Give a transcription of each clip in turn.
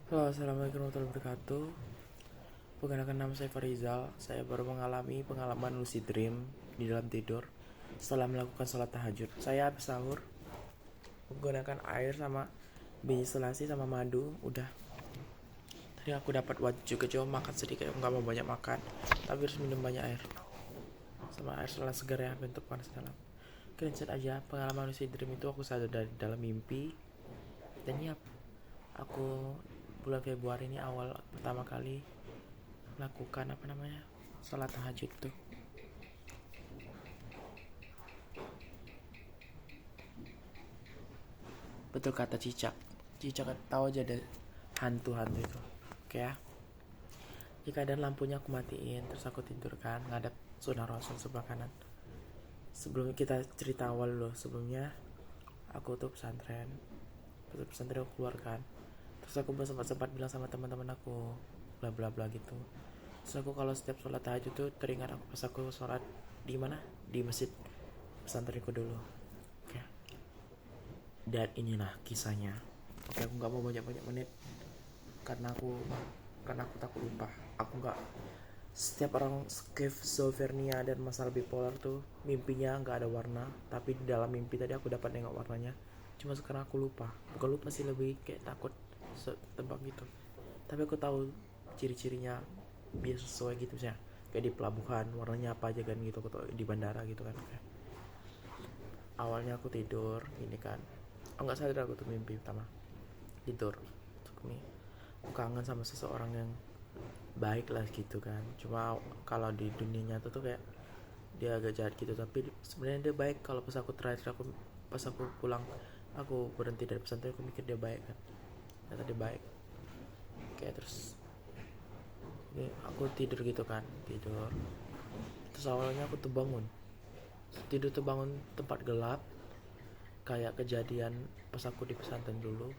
Halo, assalamualaikum warahmatullahi wabarakatuh. Perkenalkan, nama saya Farizal. Saya baru mengalami pengalaman lucid dream di dalam tidur setelah melakukan sholat tahajud. Saya habis sahur menggunakan air sama biji selasi sama madu. Udah, tadi aku dapat wajib juga, cuma makan sedikit. Aku nggak mau banyak makan, tapi harus minum banyak air sama air setelah segar ya, bentuk panas dalam. Screenshot aja pengalaman lucid dream itu. Aku sadar dari dalam mimpi, dan ya, aku bulan Februari ini awal pertama kali lakukan sholat tahajud tuh. Betul kata Cicak. Cicak tahu aja deh hantu-hantu itu. Oke ya, jika ada lampunya aku matiin, terus aku tidur kan ngadep sunnah rasul sebelah kanan. Sebelum kita cerita awal dulu, sebelumnya aku tuh pesantren aku keluar kan. Terus aku sempat bilang sama teman-teman aku bla bla bla gitu. Terus aku kalau setiap sholat tahajud tuh teringat aku pas aku sholat di mana, di masjid pesantrenku dulu. Oke, dan inilah kisahnya. Oke, aku nggak mau banyak-banyak menit karena aku takut lupa. Aku nggak, setiap orang schizophrenia dan masalah bipolar tuh mimpinya nggak ada warna, tapi di dalam mimpi tadi aku dapat nengok warnanya. Cuma sekarang aku lupa, bukan lupa sih, lebih kayak takut tebak gitu. Tapi aku tahu ciri-cirinya biar sesuai gitu sih, kayak di pelabuhan warnanya apa aja kan gitu, aku tahu di bandara gitu kan. Oke. Awalnya aku tidur ini kan, aku nggak sadar aku tuh mimpi pertama tidur. Aku kangen sama seseorang yang baik lah gitu kan. Cuma kalau di dunia nyata tuh kayak dia agak jahat gitu, tapi sebenarnya dia baik. Kalau pas aku pulang, aku berhenti dari pesantren, aku mikir dia baik kan, ternyata dia baik. Kayak terus ini aku tidur gitu kan, tidur. Terus awalnya aku terbangun tempat gelap, kayak kejadian pas aku di pesantren dulu.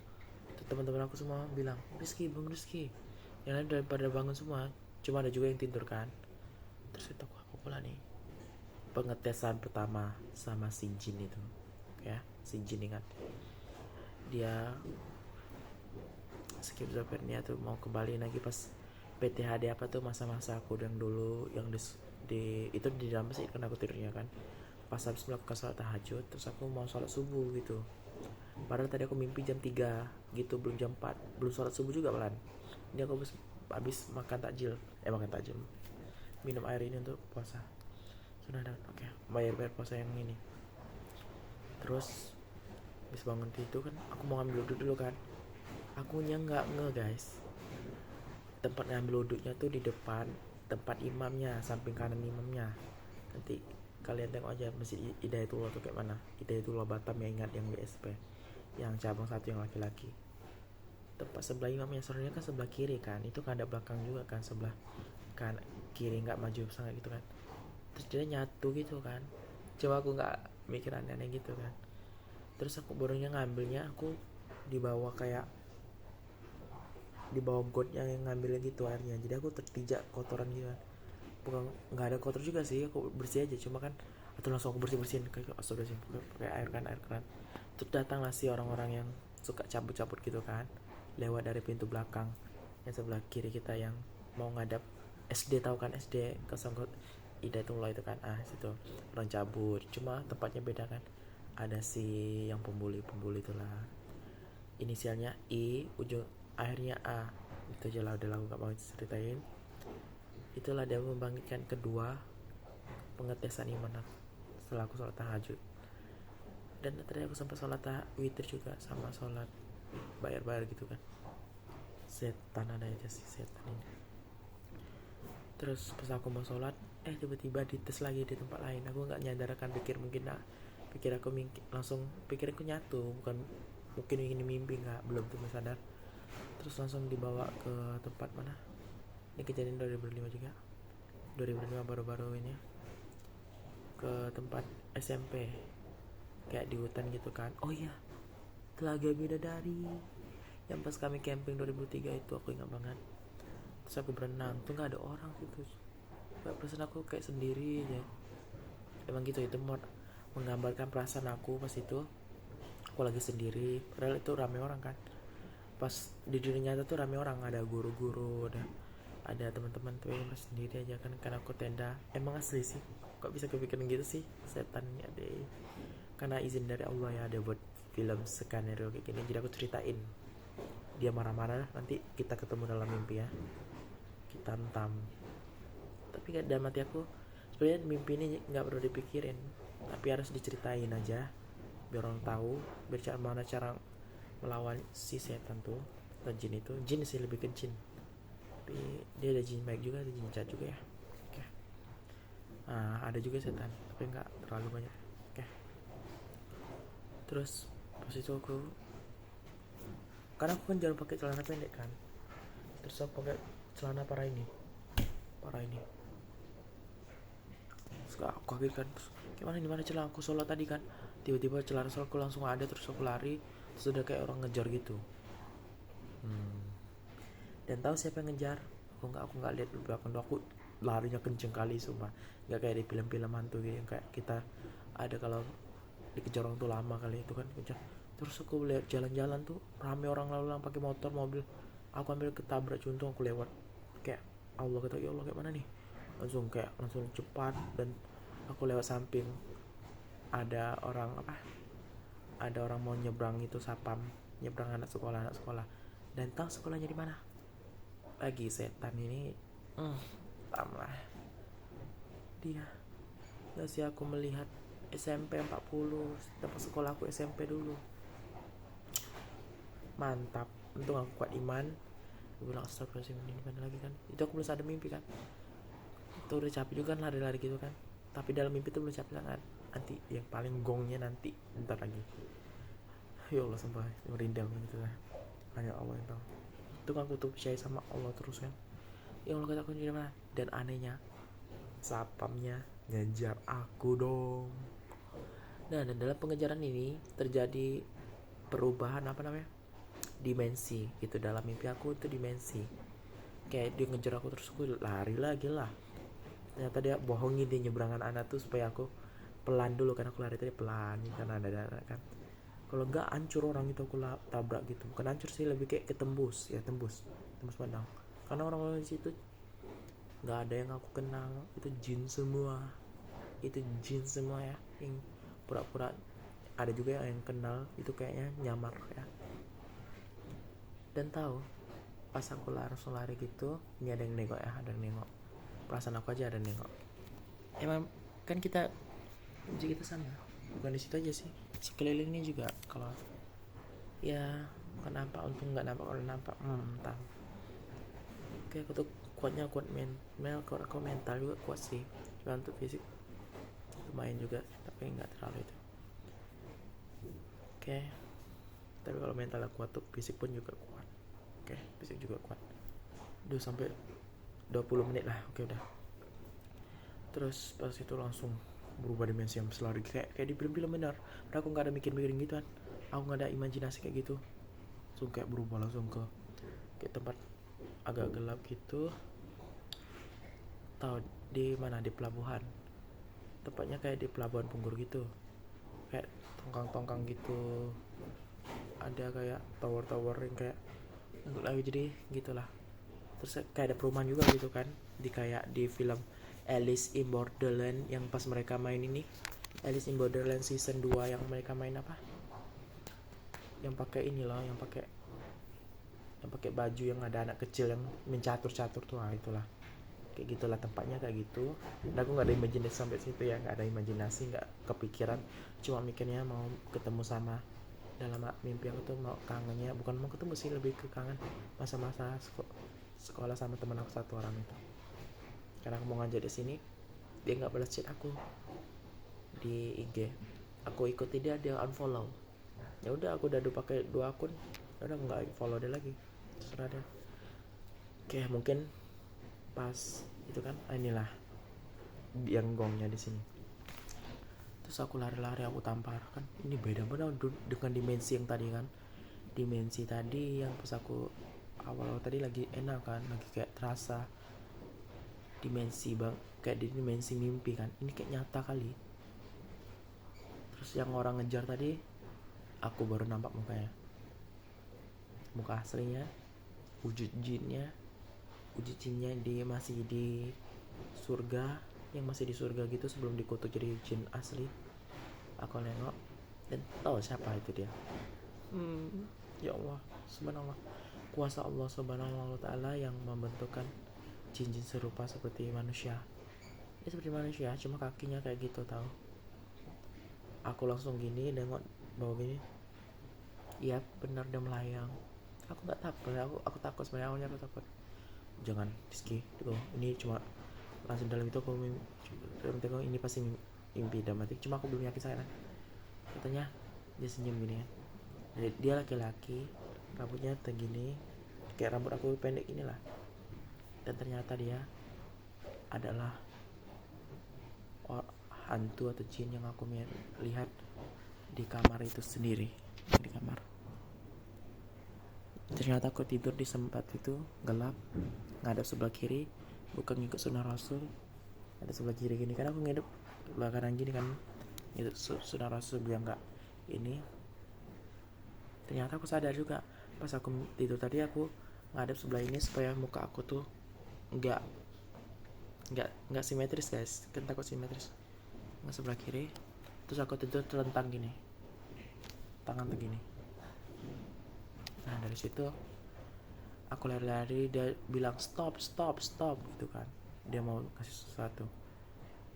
Teman-teman aku semua bilang, Rizky, bangun Rizky. Yang lain daripada bangun semua, cuma ada juga yang tidur kan. Terus itu aku pula nih, pengetesan pertama sama si Jin itu. Ya, si Jin ingat, dia skizofrenia tuh mau kembali lagi pas PTHD apa tuh, masa-masa aku yang dulu yang itu di dalam masjid kan aku tidurnya kan. Pas habis melakukan sholat tahajud, terus aku mau sholat subuh gitu. Padahal tadi aku mimpi jam 3 gitu, belum jam 4, belum sholat subuh juga pelan. Ini aku habis makan takjil, minum air ini untuk puasa. Sudah ada, oke, bayar puasa yang ini. Terus habis bangun itu kan aku mau ngambil wudhu dulu kan. Akunya nggak guys, tempat ngambil wudhunya tuh di depan tempat imamnya, samping kanan imamnya. Nanti kalian tengok aja masjid Hidayatullah tuh kayak mana. Hidayatullah Batam, yang ingat, yang BSP, yang cabang satu yang laki-laki. Tempat sebelah imamnya, soalnya kan sebelah kiri kan, itu kan ada belakang juga kan, sebelah kan kiri, nggak maju sangat gitu kan. Terus dia nyatu gitu kan, coba aku nggak mikir aneh-aneh gitu kan. Terus aku barunya ngambilnya, aku dibawa kayak di bawah gotnya yang ngambilnya gitu airnya, jadi aku terpijak kotoran gitu kan. Bukan, nggak ada kotor juga sih, aku bersih aja, cuma kan atau langsung aku bersihin kayak astagfirullahaladzim pakai air kan. Terus datanglah si orang-orang yang suka cabut-cabut gitu kan, lewat dari pintu belakang yang sebelah kiri kita, yang mau ngadap SD, tahu kan SD Kesonggot Hidayatullah itu kan, situ orang cabut, cuma tempatnya beda kan. Ada si yang pembuli itulah, inisialnya I, ujung akhirnya A. Itu aja lah, udah lah, gak mau ceritain. Itulah dia membangkitkan kedua pengetesan iman aku setelah aku sholat tahajud. Dan tadi aku sempat sholat witir juga, sama sholat bayar-bayar gitu kan. Setan ada aja sih setan ini. Terus pas aku mau sholat, tiba-tiba dites lagi di tempat lain. Aku nggak nyadarkan, langsung pikir aku nyatu, bukan mungkin ini mimpi, nggak, belum tuh sadar. Terus langsung dibawa ke tempat mana, ini kejadian 2005 juga, 2005 baru-baru ini, ke tempat SMP, kayak di hutan gitu kan. Oh iya, Telaga Bidadari yang pas kami camping 2003 itu, aku ingat banget. Terus aku berenang tuh nggak ada orang gitu, kayak perasaan aku kayak sendiri aja. Emang gitu, itu menggambarkan perasaan aku pas itu, aku lagi sendiri padahal itu rame orang kan. Pas di dunia nyata tuh rame orang, ada guru-guru, ada teman-teman tuh yang sendiri aja kan aku tenda. Emang asli sih, kok bisa kepikiran gitu sih, setan ini ada karena izin dari Allah ya, ada buat film skenario kayak gini. Jadi aku ceritain, dia marah-marah, nanti kita ketemu dalam mimpi ya, kita entam. Tapi dalam hati aku sebenarnya mimpi ini nggak perlu dipikirin, tapi harus diceritain aja biar orang tahu, biar cara melawan si setan tuh atau jin itu. Jin sih, lebih ke jin, tapi dia ada jin baik juga, ada jin jahat juga ya. Oke. Ada juga setan tapi nggak terlalu banyak. Oke. Terus pas itu karena aku kan jarang pakai celana pendek kan, terus aku pakai celana parah ini. Terus aku kaget kan, gimana nih, mana celana aku sholat tadi kan, tiba-tiba celana sholatku langsung ada, terus aku lari, terus udah kayak orang ngejar gitu. Dan tahu siapa yang ngejar? Aku nggak lihat di belakang, aku larinya kenceng kali sumpah, nggak kayak di film-film hantu gitu yang kayak kita ada kalau dikejar orang tuh lama kali itu kan kejar. Terus aku lihat jalan-jalan tuh rame orang lalu lalang pakai motor mobil, aku ambil ketabrak, untung aku lewat. Kayak Allah, kata ya Allah kayak mana nih, langsung cepat. Dan aku lewat samping, ada orang mau nyebrang itu sapam, nyebrang anak sekolah. Dan tahu sekolahnya di mana? Lagi setan ini tambah dia ngasih aku melihat SMP 40, tempat sekolah aku SMP dulu. Mantap, untung aku kuat iman. Gue bilang astagfirullahaladzim, ini mana lagi kan, itu aku belum ada mimpi kan, itu udah capek juga kan lari-lari gitu kan, tapi dalam mimpi itu belum capek kan. Nanti yang paling gongnya nanti bentar lagi. Ya Allah sumpah merindang gitu lah, hanya Allah yang tahu. Itu aku tuh percaya sama Allah terus kan. Ya Allah, kata aku di mana. Dan anehnya sapamnya ngejar aku dong. Nah, dan dalam pengejaran ini terjadi perubahan dimensi gitu. Dalam mimpi aku itu dimensi, kayak dia ngejar aku terus aku lari lagi lah. Ternyata dia bohongin, dia nyebrangan anak tuh supaya aku pelan dulu kan. Aku lari tadi pelan karena ada darah kan, kalau enggak hancur orang itu, aku tabrak gitu. Bukan hancur sih, lebih kayak ketembus ya, tembus pandang. Karena orang-orang di situ nggak ada yang aku kenal, itu jin semua ya, yang pura-pura. Ada juga yang kenal, itu kayaknya nyamar ya. Dan tahu pas aku langsung lari gitu, ini ada yang nengok ya, perasaan aku aja ada yang nengok. Emang kan kita sama, bukan di situ aja sih, sekelilingnya juga. Kalau ya kenapa, untung nggak nampak, kalau nampak entah. Oke, aku tuh kuat mental juga kuat sih, cuma untuk fisik lumayan juga, tapi nggak terlalu itu. Oke, tapi kalau mental kuat tuh fisik pun juga kuat. Oke, fisik juga kuat. Udah sampai 20 menit lah, oke udah. Terus pas itu langsung berubah dimensi yang besar, kayak di film-film benar. Padahal aku nggak ada mikir-mikirin gitu kan, aku nggak ada imajinasi kayak gitu. Langsung kayak berubah langsung ke tempat agak gelap gitu. Tahu di mana? Di pelabuhan. Tempatnya kayak di pelabuhan Punggur gitu, kayak tongkang-tongkang gitu. Ada kayak tower-tower yang kayak lagi, jadi gitulah. Terus kayak ada perumahan juga gitu kan, kayak di film Alice in Borderland yang pas mereka main ini, Alice in Borderland season 2 yang mereka main yang pakai ini loh, yang pakai baju yang ada anak kecil yang mencatur-catur tuh, itulah kayak gitulah tempatnya kayak gitu. Dan aku nggak ada imajinasi sampai situ ya, nggak ada imajinasi, nggak kepikiran, cuma mikirnya mau ketemu sama, dalam mimpi aku tuh mau kangennya, bukan mau ketemu sih, lebih ke kangen masa-masa sekolah sama teman aku satu orang itu. Karena aku mau ngajak di sini, dia nggak balas chat aku di IG, aku ikuti dia unfollow. Ya udah, aku udah pakai 2 akun, udah aku nggak follow dia lagi, terserah dia. Oke, mungkin pas itu kan inilah yang gongnya di sini. Terus aku lari-lari, aku tampar kan, ini beda banget dengan dimensi yang tadi kan. Dimensi tadi yang pas aku awal tadi lagi enak kan, lagi kayak terasa dimensi kayak di dimensi mimpi kan, ini kayak nyata kali. Terus yang orang ngejar tadi, aku baru nampak mukanya. muka aslinya, wujud jinnya dia masih di surga, yang masih di surga gitu sebelum dikutuk jadi jin asli. Aku nengok dan tahu siapa itu dia. Ya Allah, subhanallah, kuasa Allah subhanahu wa ta'ala yang membentukkan jin-jin serupa seperti manusia. Dia seperti manusia, cuma kakinya kayak gitu tahu. Aku langsung gini nengok bawah gini. Iya benar dia melayang. Aku nggak takut, aku takut sebenarnya, awalnya aku takut. Jangan Rizky, ini cuma langsung dalam itu aku tengok ini pasti mimpi dramatik. Cuma aku belum yakin saya kan. Katanya dia senyum gini kan. Dia laki-laki, rambutnya tegini, kayak rambut aku pendek inilah. Dan ternyata dia adalah hantu atau jin yang aku lihat di kamar itu sendiri, di kamar. Ternyata aku tidur di tempat itu gelap, ngadep sebelah kiri, bukan ngikut sunnah rasul. Ada sebelah kiri gini kan, aku ngadep bakaran gini kan, itu sunnah rasul bilang nggak ini. Ternyata aku sadar juga pas aku tidur tadi, aku ngadep sebelah ini supaya muka aku tuh nggak simetris guys, kan takut simetris, nggak sebelah kiri. Terus aku tidur terlentang gini, tangan tuh gini. Nah dari situ aku lari-lari, dia bilang stop gitu kan, dia mau kasih sesuatu.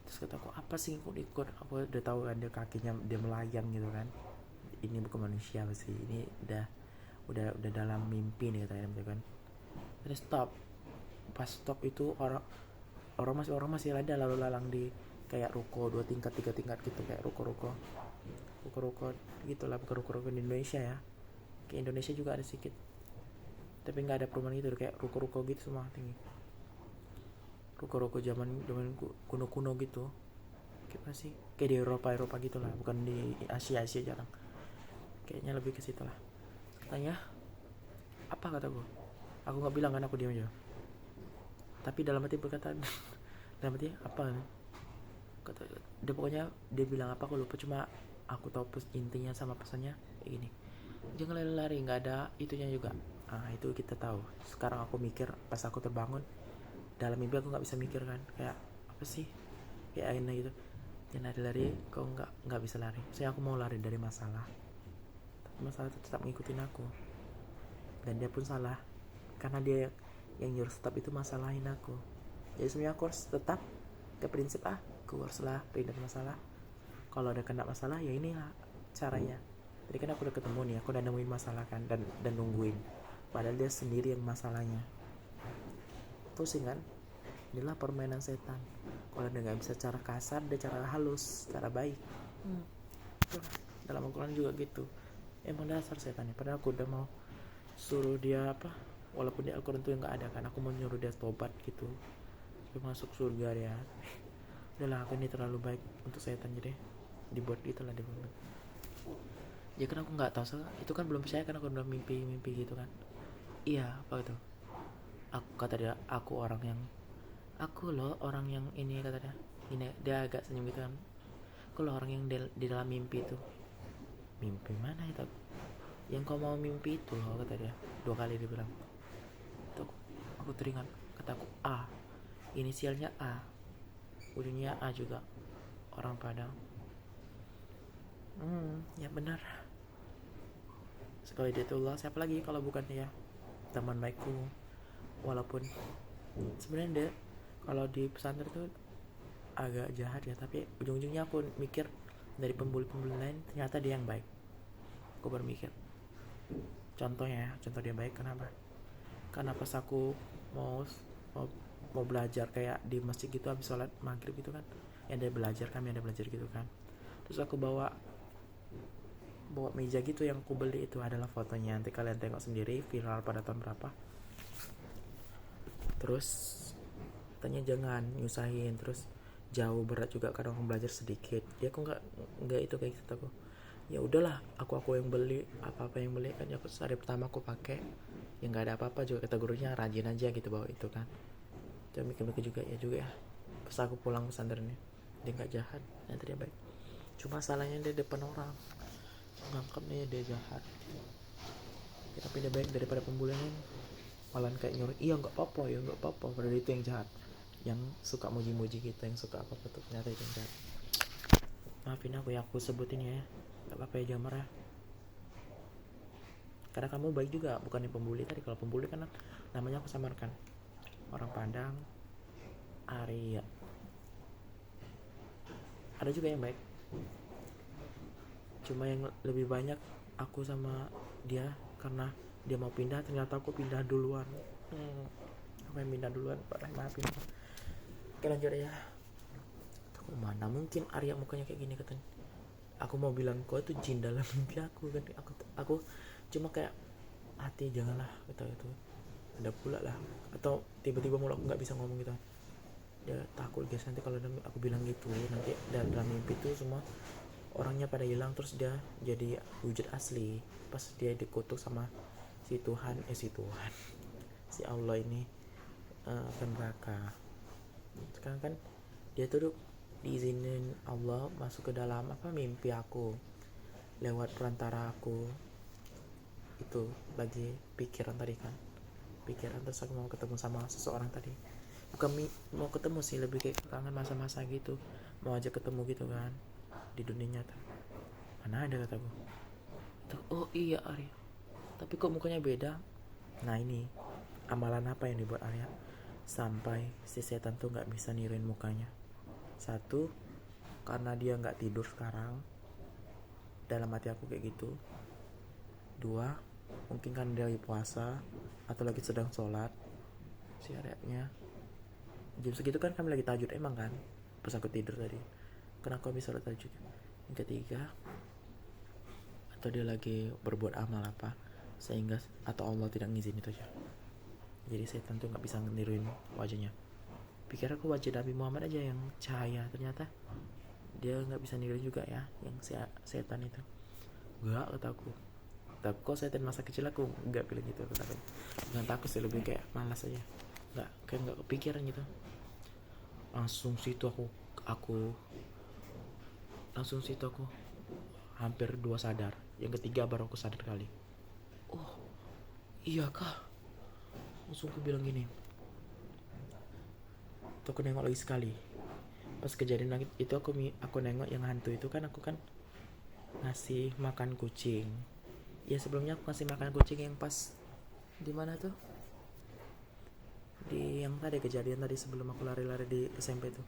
Terus kata aku, apa sih ikut, aku udah tahu kan dia kakinya dia melayang gitu kan, ini bukan manusia pasti, ini udah dalam mimpi nih katanya gitu kan. Terus stop, pas stop itu orang masih ada lalu lalang di kayak ruko 2 tingkat 3 tingkat gitu, kayak ruko gitulah, bukan ruko di Indonesia ya, kayak Indonesia juga ada sedikit tapi nggak ada perumahan gitu, kayak ruko gitu semua tinggi, ruko zaman kuno gitu, kayak sih kayak di Eropa gitulah, bukan di Asia jarang, kayaknya lebih ke situ lah. Katanya apa, kata gue, aku nggak bilang kan, aku diam aja, tapi dalam hati berkata dalam hati apa kata dia, pokoknya dia bilang apa aku lupa, cuma aku tahu intinya sama pesannya kayak gini, jangan lari, nggak ada itunya juga. Itu kita tahu. Sekarang aku mikir pas aku terbangun dalam mimpi, aku nggak bisa mikir kan, kayak apa sih, kayak akhirnya gitu, jangan lari, kau nggak bisa lari. Saya aku mau lari dari masalah, tapi masalah itu tetap ngikutin aku, dan dia pun salah karena dia yang nyuruh stop itu masalahin aku. Jadi sebenarnya aku harus tetap ke prinsip aku haruslah pindah masalah. Kalau ada kena masalah ya inilah caranya. Jadi kan aku udah ketemu nih, aku udah nemuin masalah kan, dan nungguin, padahal dia sendiri yang masalahnya. Pusing kan? Inilah permainan setan. Kalau dia nggak bisa cara kasar, dia cara halus, cara baik. Dalam Al-Quran juga gitu. Emang dasar setannya. Padahal aku udah mau suruh dia apa, walaupun di Al-Quran tuh nggak ada kan, aku mau nyuruh dia tobat gitu, supaya masuk surga dia. Udahlah, aku ini terlalu baik untuk setan, jadi dibuat gitulah, dibuat. Ya kan aku nggak tahu, itu kan belum percaya kan, aku udah mimpi gitu kan. Iya apa itu, aku kata dia, aku loh orang yang ini, kata dia. Ini dia agak senyum gitu kan, aku loh orang yang di dalam mimpi itu. Mimpi mana itu, yang kau mau mimpi itu loh, kata dia. 2 kali dia bilang. Tuh, aku teringat, kataku inisialnya A, ujungnya A juga, orang Padang. Ya benar, sekali dia Allah, siapa lagi kalau bukan dia, teman baikku. Walaupun sebenarnya dia kalau di pesantren tuh agak jahat ya, tapi ujung-ujungnya aku mikir dari pembuli-pembuli lain ternyata dia yang baik. Aku bermikir contoh dia baik kenapa, karena pas aku mau belajar kayak di masjid gitu, habis sholat maghrib gitu kan, kami ada belajar gitu kan. Terus aku bawa meja gitu, yang aku beli itu adalah fotonya, nanti kalian tengok sendiri, viral pada tahun berapa. Terus tanya jangan nyusahin, terus jauh berat juga kadang aku belajar sedikit. Ya aku nggak itu kayak gitu. Aku ya udahlah, aku yang beli, apa yang beli kan. Aku hari pertama aku pakai, ya nggak ada apa-apa juga, kata gurunya rajin aja gitu bawa itu kan. Coba mikir-mikir juga ya. Pas aku pulang pesantrennya, dia nggak jahat, nanti dia baik. Cuma salahnya dia depan orang, nganggapnya dia jahat. tapi dia baik daripada pembulian. Malah kayak nyuruh, iya nggak apa-apa ya nggak apa-apa, padahal itu yang jahat, yang suka muji-muji kita, yang suka apa tuh, ternyata itu yang jahat. Maafin aku ya, aku sebutin ya, nggak apa-apa ya, jangan marah. Karena kamu baik juga, bukan yang pembuli tadi. Kalau pembuli kan namanya aku samarkan, orang Padang, Arya. Ada juga yang baik, cuma yang lebih banyak aku sama dia karena dia mau pindah, ternyata aku pindah duluan. Aku yang pindah duluan, maafin. Oke lanjut ya. Aku mana mungkin Arya mukanya kayak gini katanya. Aku mau bilang kau itu jin dalam mimpi aku kan. Aku cuma kayak hati janganlah gitu itu. Ada pula lah, atau tiba-tiba mulut aku nggak bisa ngomong gitu. Dia takut guys, nanti kalau aku bilang gitu nanti dalam mimpi itu semua orangnya pada hilang, terus dia jadi wujud asli pas dia dikutuk sama si Tuhan si Allah ini ke neraka. Sekarang kan dia tuh diizinin Allah masuk ke dalam mimpi aku lewat perantara aku itu lagi pikiran tadi kan, terus aku mau ketemu sama seseorang tadi, bukan mau ketemu sih, lebih kayak kangen masa-masa gitu, mau aja ketemu gitu kan di dunia nyata. Mana ada kataku, oh iya Arya, tapi kok mukanya beda. Nah ini amalan apa yang dibuat Arya sampai si setan tuh nggak bisa niruin mukanya. Satu, karena dia nggak tidur sekarang, dalam hati aku kayak gitu. Dua, mungkin kan dia lagi puasa atau lagi sedang sholat si Aryanya. Jam segitu kan kami lagi tahajud emang kan, pas aku tidur tadi kenapa aku bisa sholat tahajud. Yang ketiga, atau dia lagi berbuat amal apa sehingga atau Allah tidak ngizin itu aja, jadi setan tuh nggak bisa niruin wajahnya. Pikir aku wajah Nabi Muhammad aja yang cahaya, ternyata dia nggak bisa niruin juga ya yang setan itu. Nggak, kataku, tapi kok setan masa kecil aku nggak pilih gitu, tapi nggak takut sih, lebih kayak malas aja, nggak kepikiran gitu. Langsung situ aku hampir 2 sadar, yang ketiga baru aku sadar kali. Oh iya kah, langsung aku bilang gini. Tuh aku nengok lagi sekali, pas kejadian lagi itu aku nengok yang hantu itu kan, aku kan ngasih makan kucing. Ya sebelumnya aku ngasih makan kucing yang pas di mana tuh, di yang tadi kejadian tadi sebelum aku lari-lari di SMP tuh,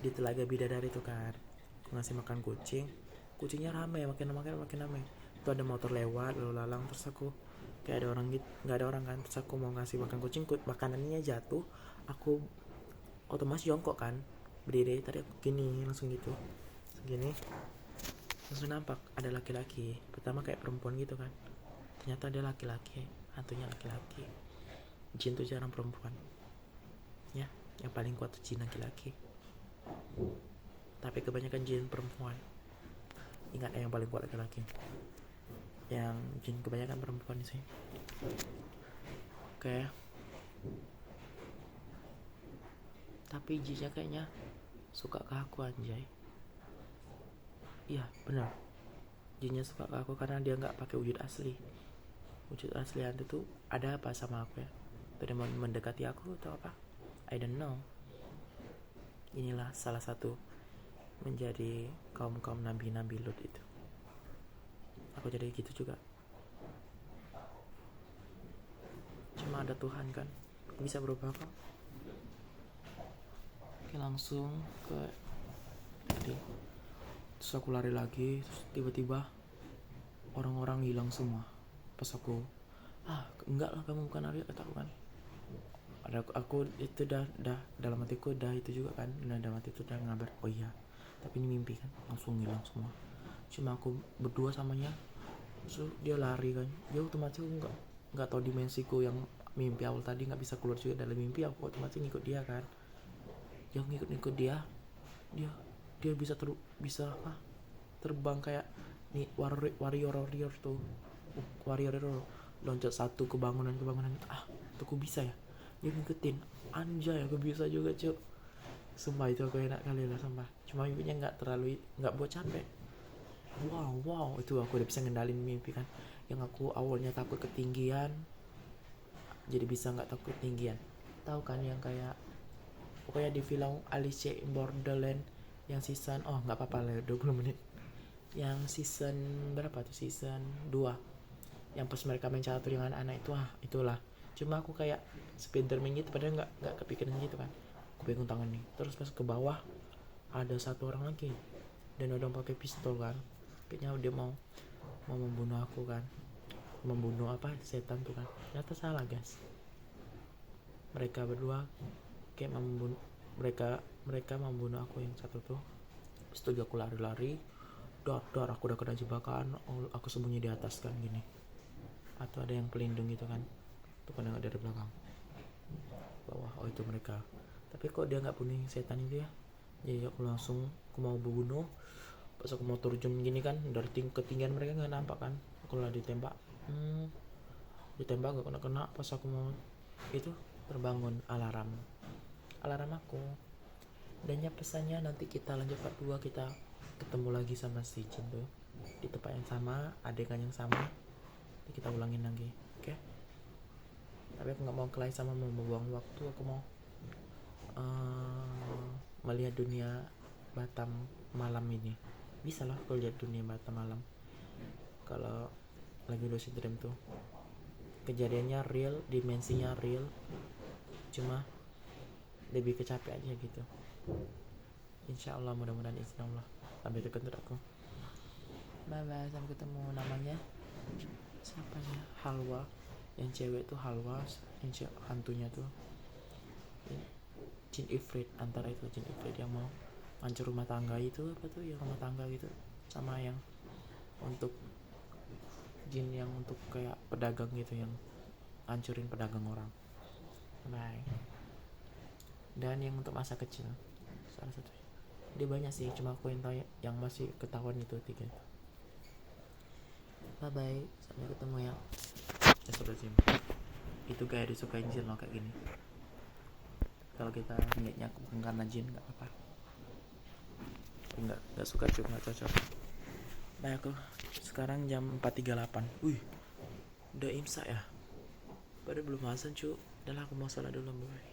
di Telaga Bidadari tuh kan. Aku ngasih makan kucingnya rame, makin rame. Itu ada motor lewat lalu lalang, terus aku kayak ada orang gitu, nggak ada orang kan, terus aku mau ngasih makan kucing, makanannya jatuh, aku otomatis jongkok kan, berdiri tadi aku gini langsung gitu segini, langsung nampak ada laki-laki. Pertama kayak perempuan gitu kan, ternyata ada laki-laki, hantunya laki-laki. Jin tuh jarang perempuan ya, yang paling kuat tuh jin laki-laki, tapi kebanyakan jin perempuan. Ingat yang paling kuat laki-laki, yang jin kebanyakan perempuan sih. Oke. Tapi jinnya kayaknya suka ke aku anjay. Iya benar, jinnya suka ke aku karena dia nggak pakai wujud asli hantu tuh. Ada apa sama aku ya, dia mau mendekati aku atau apa, I don't know. Inilah salah satu menjadi kaum nabi Lut itu, aku jadi gitu juga. Cuma ada Tuhan kan, bisa berubah kok. Oke, langsung ke tadi, terus aku lari lagi, terus tiba-tiba orang-orang hilang semua. Pas aku enggak lah, kamu bukan Arya, kataku kan. Ada aku itu dah dalam hatiku dah itu juga kan, dalam hati itu udah ngabar, oh iya tapi ini mimpi kan, langsung hilang semua. Cuma aku berdua samanya, so dia lari kan, dia otomatis nggak tahu dimensiku yang mimpi awal tadi, nggak bisa keluar juga dari mimpi. Aku otomatis ngikut dia kan, yang ngikut dia bisa terbang kayak nih warrior tuh, warrior loncat satu ke bangunan tuh aku bisa ya, dia ngikutin. Anjay, aku bisa juga cuy, sumpah itu aku enak kali lah sumpah. Cuma mimpinya nggak buat capek. Wow itu aku udah bisa ngendalin mimpi kan. yang aku awalnya takut ketinggian jadi bisa nggak takut ketinggian. Tahu kan yang kayak pokoknya di film Alice in Borderland yang season nggak apa-apa lah 20 menit yang season berapa tuh, season 2 yang pas mereka main catur dengan anak itu, itulah. Cuma aku kayak Spiderman gitu padahal nggak kepikiran gitu kan, aku pegang tangan nih terus pas ke bawah ada satu orang lagi dan udah pakai pistol kan, kayaknya dia mau membunuh aku kan, membunuh apa setan tuh kan. Ternyata salah guys, mereka berdua kayak membunuh, mereka membunuh aku yang satu tuh. Setelah aku lari-lari dar aku udah kena jebakan, aku sembunyi di atas kan gini, atau ada yang pelindung gitu kan tuh kan dari belakang bawah. Itu mereka, tapi kok dia nggak bunuh setan itu ya. Jadi aku mau berbunuh, pas aku mau terjun gini kan dari ketinggian mereka nggak nampak kan, aku lah ditembak nggak kena. Pas aku mau itu terbangun alarm aku. Dan ya pesannya nanti kita lanjut part 2, kita ketemu lagi sama si Jin tuh di tempat yang sama, adegan yang sama, kita ulangin lagi, oke? Tapi aku nggak mau kelai sama membuang waktu, aku mau melihat dunia Batam malam ini. Bisa lah kalau lihat dunia Batam malam kalau lagi lucid dream tuh, kejadiannya real, dimensinya real, cuma lebih kecape aja gitu. Insya Allah, mudah-mudahan insya Allah. Sampai ketemu aku. Bye bye, sampai ketemu. Namanya siapa ya? Halwa. Yang cewek tuh Halwa, yang hantunya tuh Jin Ifrit. Antara itu Jin Ifrit yang mau hancur rumah tangga itu, apa tuh ya, rumah tangga gitu, sama yang untuk Jin yang untuk kayak pedagang gitu, yang hancurin pedagang orang. Bye. Dan yang untuk masa kecil salah satu, dia banyak sih, cuma aku yang tahu yang masih ketahuan itu 3 itu. Bye bye, sampai ketemu ya. Itu kayak disukain Jin loh kayak gini. Kalau kita niatnya bukan karena Jin nggak apa-apa, nggak suka cuma nggak cocok. Nah aku sekarang jam 4.38. Wih, udah imsak ya, padahal belum azan cu. Udah lah, aku mau salat dulu. Bye.